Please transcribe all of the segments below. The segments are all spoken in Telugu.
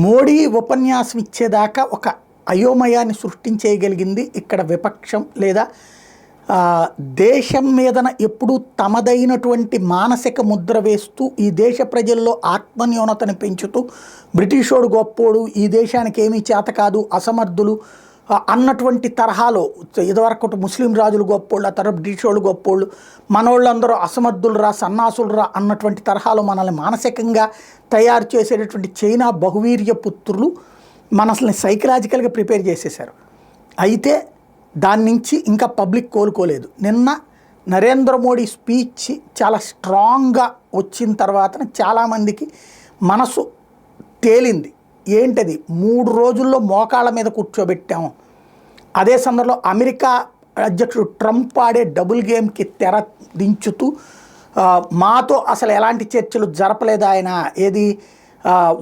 మోడీ ఉపన్యాసం ఇచ్చేదాకా ఒక అయోమయాన్ని సృష్టించేయగలిగింది ఇక్కడ విపక్షం లేదా దేశం మీదన ఎప్పుడూ తమదైనటువంటి మానసిక ముద్ర వేస్తూ ఈ దేశ ప్రజల్లో ఆత్మన్యూనతను పెంచుతూ బ్రిటిషోడు గొప్పోడు, ఈ దేశానికి ఏమీ చేత కాదు, అసమర్థులు అన్నటువంటి తరహాలో ఇదివరకు ముస్లిం రాజులు గొప్పోళ్ళు, ఆ తర్వాత బ్రిటిషోళ్ళు గొప్పోళ్ళు, మనోళ్ళందరూ అసమర్థులు రా, సన్నాసులు రా అన్నటువంటి తరహాలో మనల్ని మానసికంగా తయారు చేసేటటువంటి చైనా బహువీర్య పుత్రులు మనల్ని సైకలాజికల్గా ప్రిపేర్ చేసేశారు. అయితే దాని నుంచి ఇంకా పబ్లిక్ కోలుకోలేదు. నిన్న నరేంద్ర మోడీ స్పీచ్ చాలా స్ట్రాంగ్గా వచ్చిన తర్వాత చాలామందికి మనసు తేలింది. ఏంటది? 3 రోజుల్లో మోకాళ్ళ మీద కూర్చోబెట్టాము. అదే సందర్భంలో అమెరికా అధ్యక్షుడు ట్రంప్ ఆడే డబుల్ గేమ్కి తెర దించుతూ మాతో అసలు ఎలాంటి చర్చలు జరపలేదు ఆయన. ఏది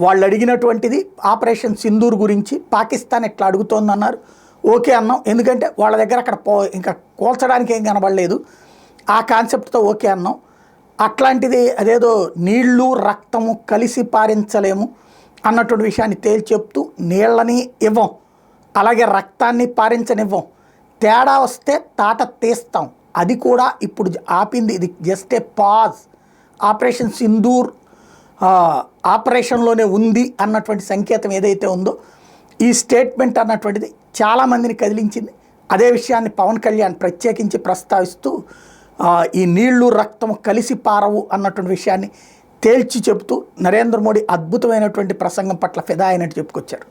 వాళ్ళు అడిగినటువంటిది ఆపరేషన్ సింధూర్ గురించి పాకిస్తాన్ ఇట్లా అడుగుతోందన్నారు, ఓకే అన్నాం. ఎందుకంటే వాళ్ళ దగ్గర అక్కడ ఇంకా కోల్చడానికి ఏం కనబడలేదు, ఆ కాన్సెప్ట్తో ఓకే అన్నాం. అట్లాంటిది అదేదో నీళ్లు రక్తము కలిసి పారించలేము అన్నటువంటి విషయాన్ని తేల్చి చెప్తూ నీళ్ళని ఇవ్వం, అలాగే రక్తాన్ని పారించనివ్వం, తేడా వస్తే తాట తీస్తాం, అది కూడా ఇప్పుడు ఆపింది, ఇది just a pause, Operation Sindoor ఆపరేషన్లోనే ఉంది అన్నటువంటి సంకేతం ఏదైతే ఉందో ఈ స్టేట్మెంట్ అన్నటువంటిది చాలామందిని కదిలించింది. అదే విషయాన్ని పవన్ కళ్యాణ్ ప్రత్యేకించి ప్రస్తావిస్తూ ఈ నీళ్లు రక్తము కలిసి పారవు అన్నటువంటి విషయాన్ని తేల్చి చెబుతూ నరేంద్ర మోడీ అద్భుతమైనటువంటి ప్రసంగం పట్ల ఫిదా అయినట్టు చెప్పుకొచ్చారు.